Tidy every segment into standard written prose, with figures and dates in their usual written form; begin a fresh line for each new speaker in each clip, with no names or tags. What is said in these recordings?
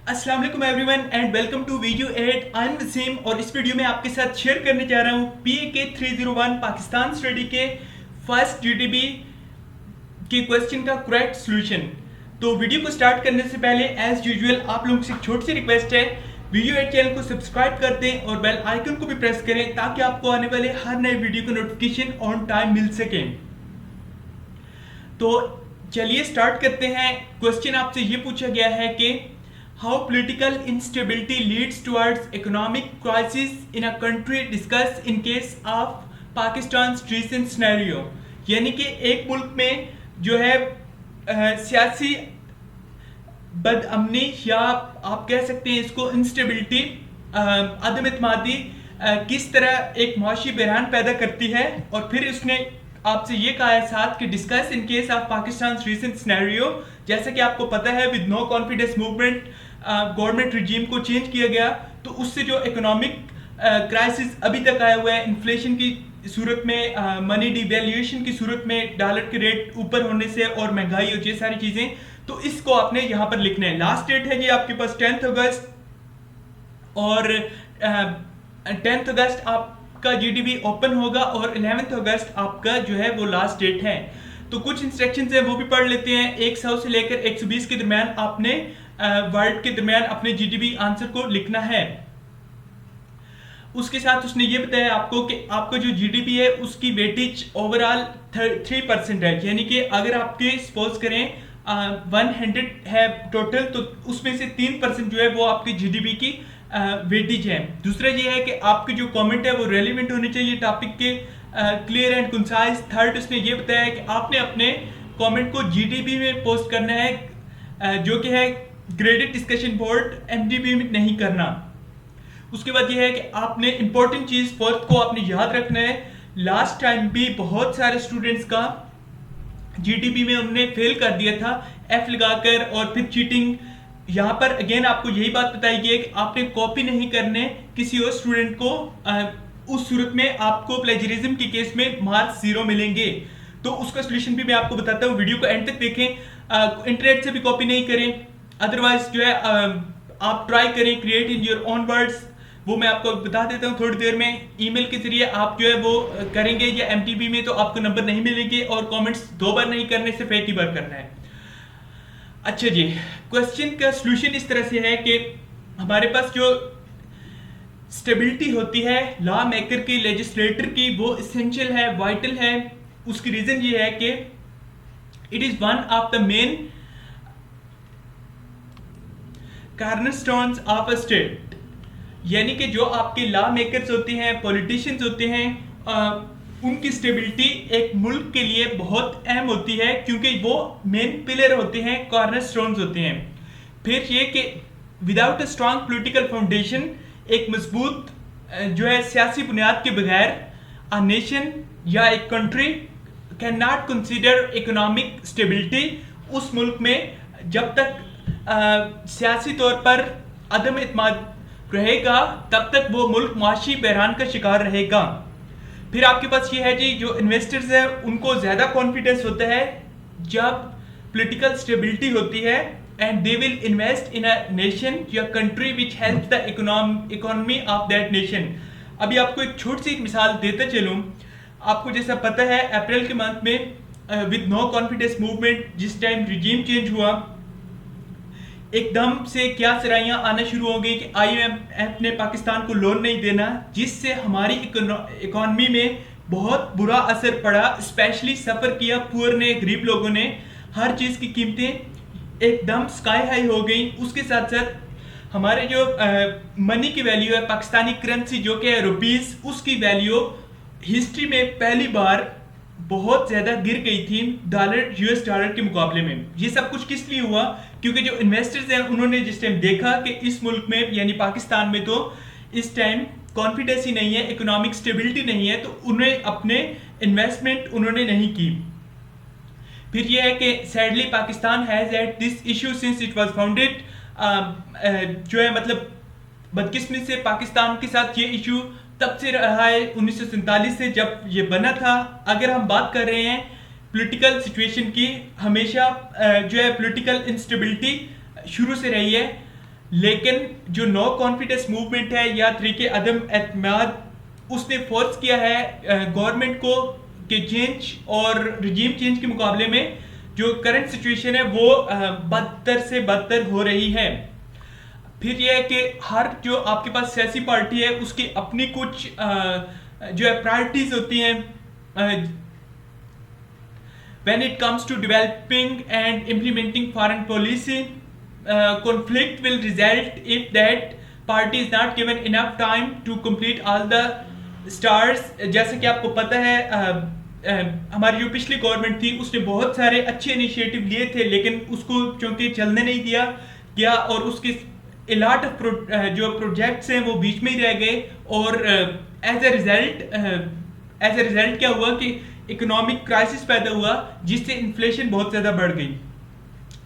अस्सलाम वालेकुम everyone and welcome to video 8। I am Waseem और इस वीडियो में आपके साथ शेयर करने जा रहा हूँ PAK 301 पाकिस्तान स्टडी के फर्स्ट GDP के क्वेश्चन का करेक्ट सॉल्यूशन। तो वीडियो को स्टार्ट करने से पहले एज यूजुअल आप लोगों से एक छोटी सी रिक्वेस्ट है, वीडियो 8 चैनल को सब्सक्राइब कर दें और बेल आइकन को भी प्रेस करें ताकि आपको आने वाले हर नए वीडियो का नोटिफिकेशन ऑन टाइम मिल सके। तो चलिए स्टार्ट करते हैं। क्वेश्चन आपसे ये पूछा गया है कि how political instability leads towards economic crisis in a country, discuss in case of Pakistan recent scenario. यानी कि एक मुल्क में जो है सियासी बदअमनी या आप कह सकते हैं इसको इंस्टेबिलिटी, अदम इत्मीदी किस तरह एक माशी बहरान पैदा करती है। और फिर उसने आपसे ये कहा है साथ कि discuss in case of Pakistan recent scenario. जैसे कि आपको पता है with no confidence movement government regime को चेंज किया गया, तो उससे जो इकोनॉमिक क्राइसिस अभी तक आया हुआ है, इन्फ्लेशन की सूरत में, मनी डिवैल्यूएशन की सूरत में, डॉलर के रेट ऊपर होने से और महंगाई और ये सारी चीज़ें, तो इसको आपने यहाँ पर लिखना है। लास्ट डेट है जी आपके पास 10 अगस्त और 10 अगस्त आपका GDP ओपन होगा और 11 अगस्त आपका जो है वो लास्ट डेट है। तो कुछ इंस्ट्रक्शंस हैं वो भी पढ़ लेते हैं। 100 से लेकर 120 के दरमियान आपने वर्ड के दरमियान अपने GDP आंसर को लिखना है। उसके साथ उसने ये बताया आपको कि आपका जो GDP है उसकी वेटेज ओवरऑल 3% है। यानी कि अगर आपके सपोज करें 100 है टोटल, तो उसमें से 3% जो है वो आपकी GDP की वेटेज है। दूसरा ये है कि आपके जो कमेंट है वो रेलिवेंट होने चाहिए टॉपिक के, क्लियर एंड कंसाइज। थर्ड उसने ये बताया कि आपने अपने कमेंट को GDP में पोस्ट करना है, जो कि है ग्रेडेड डिस्कशन बोर्ड MDB में नहीं करना। उसके बाद ये है कि आपने इंपॉर्टेंट चीज फोर्थ को आपने याद रखना है। लास्ट टाइम भी बहुत सारे स्टूडेंट्स का GDP में उन्होंने फेल कर दिया था F लगाकर और फिर चीटिंग। यहाँ पर अगेन आपको यही बात बताई गई है कि आपने कॉपी नहीं करने किसी और स्टूडेंट को, उस सूरत में आपको प्लेजरिज्म के केस में मार्क्स 0 मिलेंगे। तो उसका सोल्यूशन भी मैं आपको बताता हूँ, वीडियो को एंड तक देखें। इंटरनेट से भी कॉपी नहीं करें, अदरवाइज जो है आप ट्राई करें create in your own words, वो मैं आपको बता देता हूँ थोड़ी देर में। ईमेल के जरिए आप जो है वो करेंगे या MTB में तो आपको नंबर नहीं मिलेंगे, और कमेंट्स 2 बार नहीं करने, सिर्फ एक ही बार करना है। अच्छा जी, क्वेश्चन का सॉल्यूशन इस तरह से है कि हमारे पास जो स्टेबिलिटी होती है लॉ मेकर की, लेजिस्लेटर की, वो इसेंशियल है, वाइटल है। उसकी रीजन ये है कि it is one of the main cornerstones of a state. यानी कि जो आपके लॉ मेकर्स होते हैं, पॉलिटिशियंस होते हैं, उनकी स्टेबिलिटी एक मुल्क के लिए बहुत अहम होती है, क्योंकि वो मेन पिलर होते हैं, कॉर्नरस्टोन्स होते हैं। फिर ये कि without a strong political foundation, एक मजबूत जो है सियासी बुनियाद के बगैर, अ नेशन या एक country can not consider economic stability. उस मुल्क में जब तक सियासी तौर पर अदम इत्मीद रहेगा तब तक वो मुल्क माशी बहरान का शिकार रहेगा। फिर आपके पास ये है जी, जो इन्वेस्टर्स है उनको ज़्यादा कॉन्फिडेंस होता है जब पॉलिटिकल स्टेबिलिटी होती है, and they will invest in a nation या country which help the economy of that nation. अभी आपको एक छोटी सी मिसाल देते चलूँ। आपको जैसा पता है अप्रैल के मंथ में विद नो कॉन्फिडेंस मूवमेंट जिस टाइम रिजीम चेंज हुआ, एकदम से क्या सराइयाँ आना शुरू हो गई कि IMF ने पाकिस्तान को लोन नहीं देना, जिससे हमारी इकोनॉमी में बहुत बुरा असर पड़ा। स्पेशली सफ़र किया पुअर ने, गरीब लोगों ने। हर चीज़ की कीमतें एकदम स्काई हाई हो गई। उसके साथ साथ हमारे जो मनी की वैल्यू है, पाकिस्तानी करेंसी जो कि है रुपीज़, उसकी वैल्यू हिस्ट्री में पहली बार बहुत ज़्यादा गिर गई थी डॉलर US डॉलर के मुकाबले में। ये सब कुछ किस लिए हुआ? क्योंकि जो इन्वेस्टर्स हैं उन्होंने जिस टाइम देखा कि इस मुल्क में यानी पाकिस्तान में तो इस टाइम कॉन्फिडेंस ही नहीं है, इकोनॉमिक स्टेबिलिटी नहीं है, तो उन्हें अपने इन्वेस्टमेंट उन्होंने नहीं की। फिर यह है कि sadly Pakistan has had this issue since it was founded. जो है मतलब बदकिस्मती से पाकिस्तान के साथ ये इशू तब से रहा है 1947 से जब ये बना था। अगर हम बात कर रहे हैं पॉलिटिकल सिचुएशन की, हमेशा जो है पॉलिटिकल इंस्टेबिलिटी शुरू से रही है। लेकिन जो नो कॉन्फिडेंस मूवमेंट है या तरीके अदम एतमाद, उसने फोर्स किया है गवर्नमेंट को कि चेंज और रिजीम चेंज के मुकाबले में जो करंट सिचुएशन है वो बदतर से बदतर हो रही है। फिर यह है कि हर जो आपके पास सियासी पार्टी है उसकी अपनी कुछ जो है प्रायोरिटीज होती हैं when it comes to developing and implementing foreign policy. Conflict will result if that party is not given enough time to complete all the stars. जैसे कि आपको पता है हमारी जो पिछली गवर्नमेंट थी उसने बहुत सारे अच्छे इनिशिएटिव लिए थे, लेकिन उसको चूंकि चलने नहीं दिया गया और उसके लॉट ऑफ जो प्रोजेक्ट्स हैं वो बीच में ही रह गए और एज ए रिजल्ट क्या हुआ कि इकोनॉमिक क्राइसिस पैदा हुआ जिससे इन्फ्लेशन बहुत ज़्यादा बढ़ गई।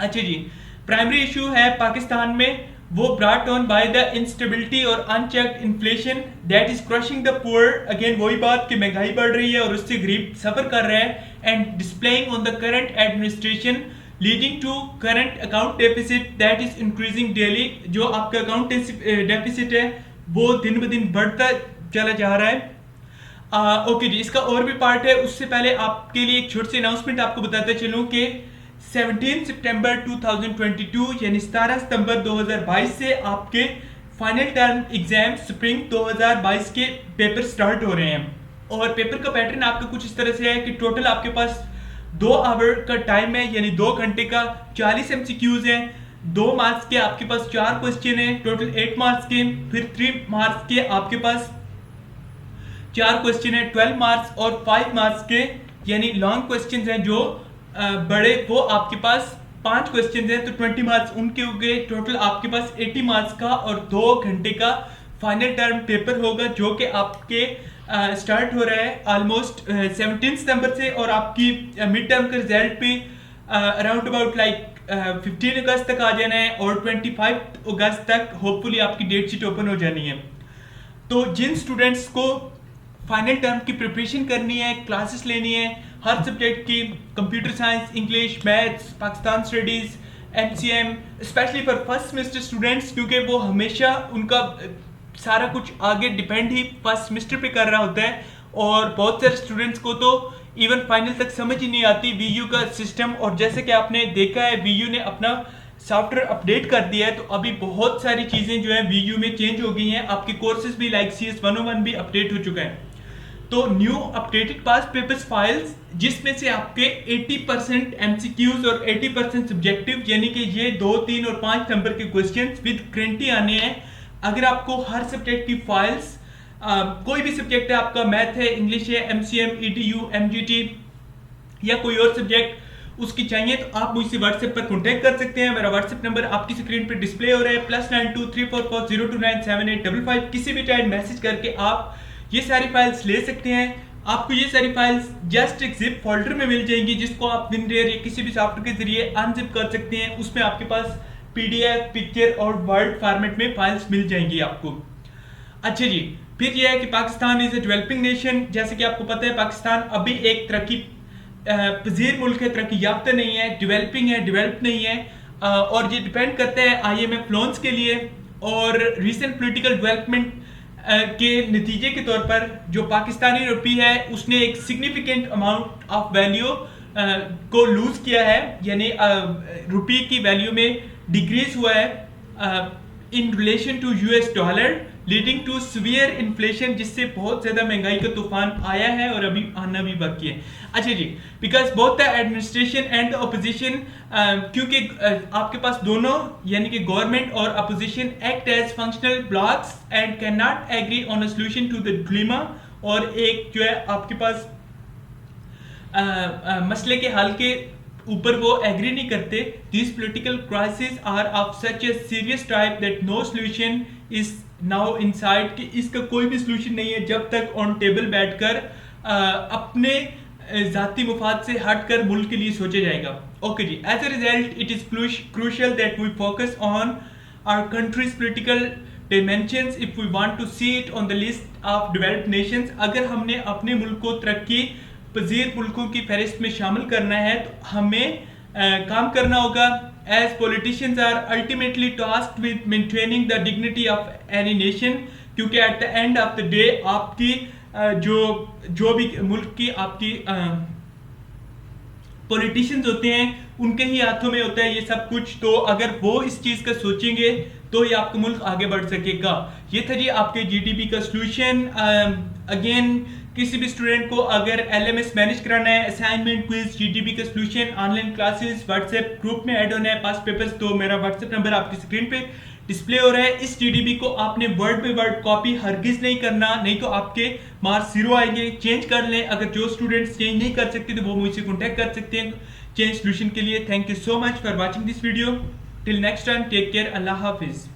अच्छा जी, प्राइमरी इशू है पाकिस्तान में वो brought on by the instability और unchecked inflation that is crushing the poor. Again वही बात कि महंगाई बढ़ रही है और उससे गरीब सफर कर रहा है and displaying on the current administration leading to current account deficit that is increasing daily. जो आपका अकाउंट डेफिसिट है वो दिन ब दिन बढ़ता चला जा रहा है। ओके जी, इसका और भी पार्ट है। उससे पहले आपके लिए एक छोटी सी अनाउंसमेंट आपको बताते चलूं कि 17 सितंबर 2022 यानी 17 सितंबर 2022 से आपके फाइनल टर्म एग्जाम स्प्रिंग 2022 के पेपर स्टार्ट हो रहे हैं और पेपर का पैटर्न आपका कुछ इस तरह से है कि टोटल आपके पास 2 आवर का टाइम है यानी 2 घंटे का 40 एमसीक्यूज हैं। 2 मार्क्स के आपके पास 4 क्वेश्चन हैं, टोटल 8 मार्क्स के। फिर 3 मार्क्स के आपके पास 4 क्वेश्चन है 12 मार्क्स और 5 मार्क्स के यानी लॉन्ग क्वेश्चंस हैं जो बड़े वो आपके पास 5 क्वेश्चंस हैं तो 20 मार्क्स उनके हो गए। टोटल आपके पास 80 मार्क्स का और 2 घंटे का फाइनल टर्म पेपर होगा जो कि आपके स्टार्ट हो रहा है ऑलमोस्ट 17 सितंबर से और आपकी मिड टर्म का रिजल्ट भी अराउंड अबाउट लाइक 15 अगस्त तक आ जाना है और 25 अगस्त तक होपफुली आपकी डेट शीट ओपन हो जानी है। तो जिन स्टूडेंट्स को फाइनल टर्म की प्रिपरेशन करनी है, क्लासेस लेनी है हर सब्जेक्ट की, computer science, English, maths, Pakistan studies, MCM, specially for first semester students क्योंकि वो हमेशा उनका सारा कुछ आगे डिपेंड ही फर्स्ट सेमेस्टर पे कर रहा होता है और बहुत सारे स्टूडेंट्स को तो इवन फाइनल तक समझ ही नहीं आती वीयू का सिस्टम। और जैसे कि आपने देखा है वीयू ने अपना सॉफ्टवेयर अपडेट कर दिया है तो अभी बहुत सारी चीज़ें जो है वीयू में चेंज हो गई हैं। आपके कोर्सेज भी लाइक CS 101 भी अपडेट हो चुका है। तो new updated past papers files जिसमें से आपके 80% MCQs और 80% सब्जेक्टिव यानी कि ये 2, 3 और 5 नंबर के क्वेश्चंस विद गारंटी आने हैं। अगर आपको हर सब्जेक्ट की फाइल्स कोई भी सब्जेक्ट है, आपका मैथ है, इंग्लिश है, MCM, EDU, MGT या कोई और सब्जेक्ट उसकी चाहिए तो आप मुझसे व्हाट्सएप पर कॉन्टैक्ट कर सकते हैं। मेरा व्हाट्सएप नंबर आपकी स्क्रीन पर डिस्प्ले हो रहा है +923440297855। किसी भी टाइम मैसेज करके आप ये सारी फाइल्स ले सकते हैं। आपको ये सारी फाइल्स जस्ट एक जिप फोल्डर में मिल जाएंगी जिसको आप विनरेयर या किसी भी सॉफ्टवेयर के जरिए अनजिप कर सकते हैं। उसमें आपके पास PDF, पिक्चर और वर्ड फॉर्मेट में फाइल्स मिल जाएंगी आपको। अच्छा जी, फिर यह है कि Pakistan is a developing nation. जैसे कि आपको पता है पाकिस्तान अभी एक तरक्की पजीर मुल्क है, तरक्की याफ्ता नहीं है, डेवलपिंग है, डेवलप नहीं है और ये डिपेंड करता है IMF लोन्स के लिए। और रिसेंट पॉलिटिकल डेवलपमेंट के नतीजे के तौर पर जो पाकिस्तानी रुपी है उसने एक सिग्निफिकेंट अमाउंट ऑफ वैल्यू को लूज किया है यानी रुपी की वैल्यू में डिक्रीज हुआ है in relation to US dollar leading to severe inflation जिससे बहुत ज़्यादा महंगाई का तूफान आया है और अभी आना भी बाकी है। अच्छा जी, because both the administration and the opposition क्योंकि आपके पास दोनों यानी कि गवर्नमेंट और opposition act as functional blocks and can not agree on a solution to the dilemma. और एक जो है आपके पास मसले के हल के ऊपर वो एग्री नहीं करते। This political crisis are of such a serious type that no solution is now inside कि इसका कोई भी सोल्यूशन नहीं है जब तक ऑन टेबल बैठकर अपने जाती मुफाद से हटकर मुल्क के लिए सोचा जाएगा। ओके जी, as a result it is crucial that we focus on our country's political dimensions if we want to see it on the list of developed nations। अगर हमने अपने मुल्क को तरक्की पजीर मुल्कों की फहरिस्त में शामिल करना है तो हमें काम करना होगा as politicians are ultimately tasked with maintaining the dignity of any nation, क्योंकि at the end of the day आपकी जो भी मुल्क की आपकी पॉलिटिशियंस होते हैं उनके ही हाथों में होता है ये सब कुछ। तो अगर वो इस चीज का सोचेंगे तो ही आपका मुल्क आगे बढ़ सकेगा। ये था जी आपके जीडीपी का सोल्यूशन। अगेन किसी भी स्टूडेंट को अगर एलएमएस मैनेज कराना है, असाइनमेंट, क्विज, जीडीपी का solution, online classes, WhatsApp group में ऐड होना है, पास पेपर्स, तो मेरा व्हाट्सएप नंबर आपकी स्क्रीन पे डिस्प्ले हो रहा है। इस जीडीपी को आपने वर्ड पे वर्ड कॉपी हरगिज नहीं करना, नहीं तो आपके मार्क्स 0 आएंगे। चेंज कर लें, अगर जो स्टूडेंट्स चेंज नहीं कर सकते तो वो मुझसे कॉन्टैक्ट कर सकते हैं चेंज सोल्यूशन के लिए। Thank you so much for watching this video. Till next time, take care, अल्लाह हाफिज।